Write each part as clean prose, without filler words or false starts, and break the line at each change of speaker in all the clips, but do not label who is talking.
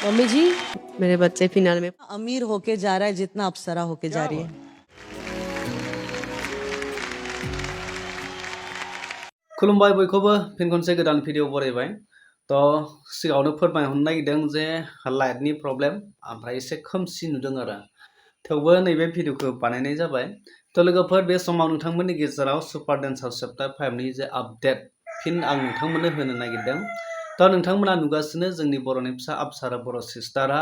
Mummy जी मेरे बच्चे phenol में
अमीर होके जा रहा है जितना अप्सरा होके जा रही है।
खुलुमबाय बयखौबो फिन खनसे गोदान भिडिअ बरायबाय तो सिगाङावनो फोरमायहरनो नागिरदों जे लाइटनि प्रब्लेम ओमफ्राय एसे खोमसि नुदों आरो थेवबो नैबे भिडिअखौ बानायनाय जाबाय। तो लोगोफोर बे समाव नोंथांमोननि गेजेराव सुपार डेन्सार चैप्टार 5 नि जे आपडेट फिन आं नोंथांमोननो होनो नागिरदों। तो नोंथांमोना नुगासिनो जोंनि बर'नि फिसा अप्सरा बर' सिस्टारा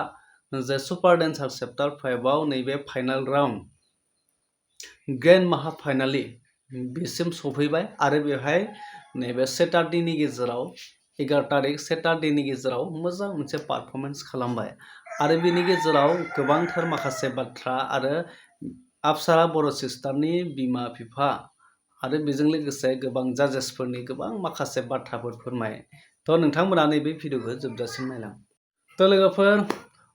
जे सुपार डेन्सार चैप्टार 5 आव नैबे फाइनाल राउन्ड ग्रेन्ड माहा फाइनालि बेसिम सफैबाय आरो बेवहाय नैबे सेटारडेनि गेजेराव 11 तारिख सेटारडेनि गेजेराव मोजां मोनसे पारफरमेन्स खालामबाय आरो बेनि गेजेराव गोबांथार माखासे बाथ्रा आरो अप्सरा बर' सिस्टारनि बिमा बिफा आरो बेजों लोगोसे गोबां जाजेसफोरनि गोबां माखासे बाथ्राफोर फोरमाय। तो नोंथांमोना नैबे भिडिअखौ जोबजासिम नायलां। तो लोगोफोर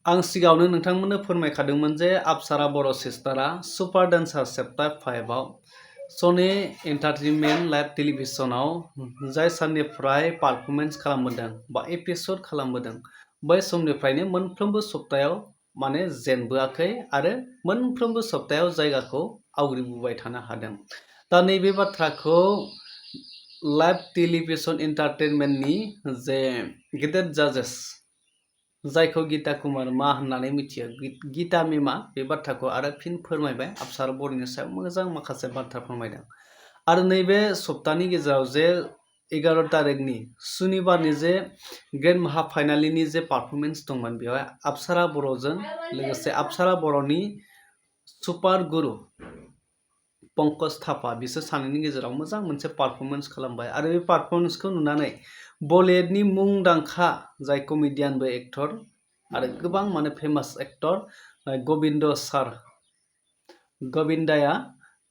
आं सिगाङावनो नोंथांमोननो फोरमायखादोंमोन जे अप्सरा बर' सिस्टारा सुपार डेन्सार चैप्टार 5 आव सनि एन्टारटेनमेन्ट लाइभ टेलिभिजनाव जाय साननिफ्राय पारफरमेन्स खालामबोदों बा एपिसड खालामबोदों बै समनिफ्रायनो मोनफ्रोमबो सप्तायाव माने जेनबोआखै आरो मोनफ्रोमबो सप्तायाव जायगाखौ आवग्रिबोबाय थानो हादों। दा नैबे बाथ्राखौ लाइभ टेलिभिजन एन्टारटेनमेन्टनि जे गेदेर जाजेस जायखौ गीता कुमार मा होननानै मिथियो गीता मेमा बे बाथ्राखौ आरो फिन फोरमायबाय अप्सरा बर'नि सायाव मोजां माखासे बाथ्रा फोरमायदों। आरो नैबे सप्तानि गेजेराव जे 11 तारिखनि सुनिबारनि जे ग्रेन्ड माहा फाइनालिनि जे पारफरमेन्स दंमोन बेवहाय अप्सरा बर'जों लोगोसे अप्सरा बर'नि सुपार गुरु पंकज थापा बिसोर सानैनि गेजेराव मोजां मोनसे पारफरमेन्स खालामबाय आरो बे पारफरमेन्सखौ नुनानै बलिउडनि मुंदांखा जाय कमेडियानबो एक्टर आरो गोबां माने फेमास एक्टर गविन्दाया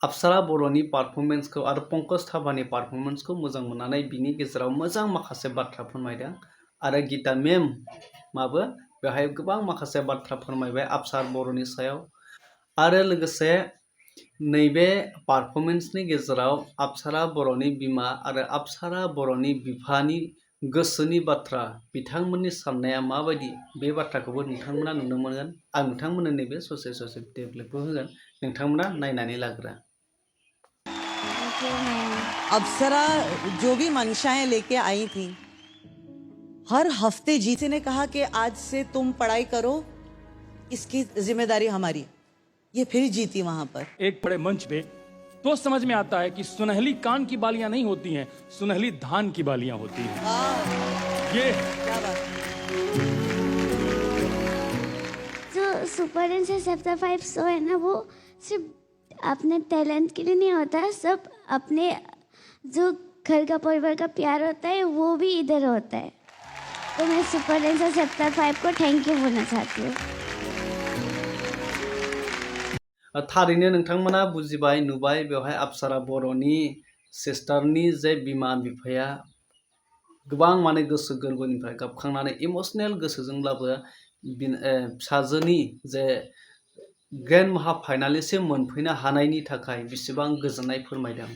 अप्सरा बर'नि पारफरमेन्सखौ आरो पंकज थापानि पारफरमेन्सखौ मोजां मोननानै बिनि गेजेराव मोजां माखासे बाथ्रा फोरमायदों आरो गीता मेमाबो बेवहाय गोबां माखासे बाथ्रा फोरमायबाय अप्सरा बर'नि सायाव आरो लोगोसे नैबे पारफरमेन्सनि गेजेराव अप्सरा बर'नि बिमा आरो अप्सरा बर'नि बिफानि गोसोनि बाथ्रा बिथांमोननि साननाया माबायदि बे बाथ्राखौबो नोंथांमोना नुनो मोनगोन। आं नोंथांमोननो नैबे ससे भिडिअ क्लिपखौ होगोन नोंथांमोना नायनानै लाग्रो।
अप्सरा जो भी मंशाएं लेके आई थी हर हफ्ते जीते ने कहा कि आज से तुम पढ़ाई करो, इसकी जिम्मेदारी हमारी। ये फिर जीती वहां पर
एक बड़े मंच पे तो समझ में आता है कि सुनहली कान की बालियां नहीं होती हैं, सुनहली धान की बालियां होती हैं। ये
क्या बात।
जो सुपर डेंसर चैप्टर 5 शो है ना, वो सिर्फ अपने टैलेंट के लिए नहीं होता है, सब अपने जो घर का परिवार का प्यार होता है वो भी इधर होता है। तो मैं सुपर डेंसर चैप्टर 5 को थैंक यू बोलना चाहती हूँ।
थारैनो नोंथांमोना बुजिबाय नुबाय बेवहाय अप्सरा बर'नि सिस्टारनि जे बिमा बिफाया गोबां माने गोसो गोरबोनिफ्राय गाबखांनानै इमोशनेल गोसोजोंब्लाबो फिसाजोनि जे ग्रेन्ड माहा फाइनालिसिम मोनफैनो हानायनि थाखाय बेसेबां गोजोननाय फोरमायदों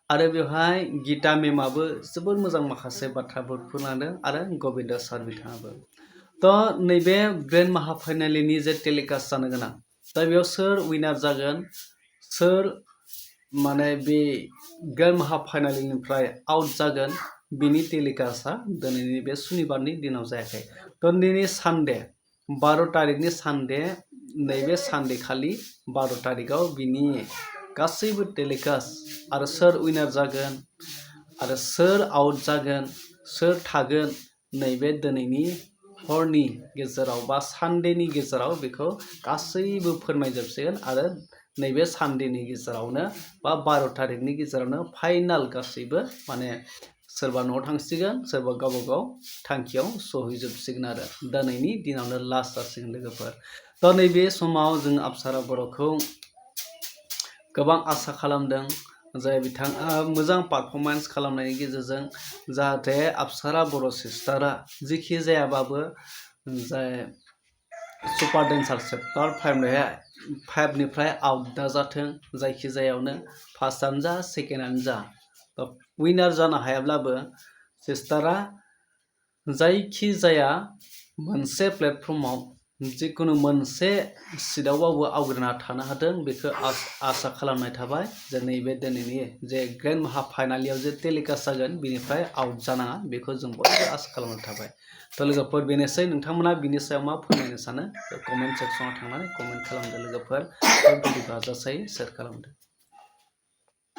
आरो बेवहाय गीता मेमाबो जोबोर मोजां माखासे बाथ्राफोर फोरमायदों आरो गबिन्द सार बिथाङाबो। तो नैबे ग्रेन्ड माहा फाइनालिनि जे टेलिकास्ट जानो गोनां दा बेयाव सोर विनार जागोन सोर माने बे ग्रेन्ड माहा फाइनालिनिफ्राय आउट जागोन बिनि टेलिकास्टआ दिनैनि बे सुनिबारनि दिनाव जायाखै। तो दिनै सानडे 12 तारिखनि सानडे नैबे सानडे खालि 12 तारिखआव बिनि गासैबो टेलिकास्ट आरो सोर विनार जागोन आरो सोर आउट जागोन सोर थागोन नैबे दिनैनि हरनि गेजेराव बा सानडेनि गेजेराव बेखौ गासैबो फोरमायजोबसिगोन आरो नैबे सानडेनि गेजेरावनो बा 12 तारिखनि गेजेरावनो फाइनाल गासैबो माने सोरबा न'आव थांसिगोन सोरबा गावबा गाव थांखियाव सहैजोबसिगोन आरो दिनैनि दिनावनो लास्ट जासिगोन लोगोफोर। दा नैबे समाव जों अप्सरा बर'खौ गोबां आसा खालामदों जाय बिथाङा मोजां पारफरमेन्स खालामनायनि गेजेरजों जाहाथे अप्सरा बर' सिस्टारा जिखि जायाबाबो जाय सुपार डेन्सार चैप्टार 5 निफ्राय आउट दाजाथों जायखिजायावनो फार्स्टआनो जा सेकेन्डआनो जा विनार जानो हायाब्लाबो सिस्टारा जायखि जाया मोनसे प्लेटफर्माव जिखुनु मोनसे सिटआवबाबो आवग्रिना थानो हादों बेखौ आसा खालामनाय थाबाय जे नैबे दिनैनि जे ग्रेन्ड फाइनालियाव जे टेलिकास्ट जागोन बेनिफ्राय आउट जानाङा बेखौ जों बयबो आसा खालामनाय थाबाय थ' लोगोफोर बेनोसै नोंथांमोना बिनि सायाव मा फोरमायनो सानो कमेन्ट सेक्सनाव थांनानै कमेन्ट खालामदो लोगोफोर भिडिअखौ हाजासे शेयार खालामदो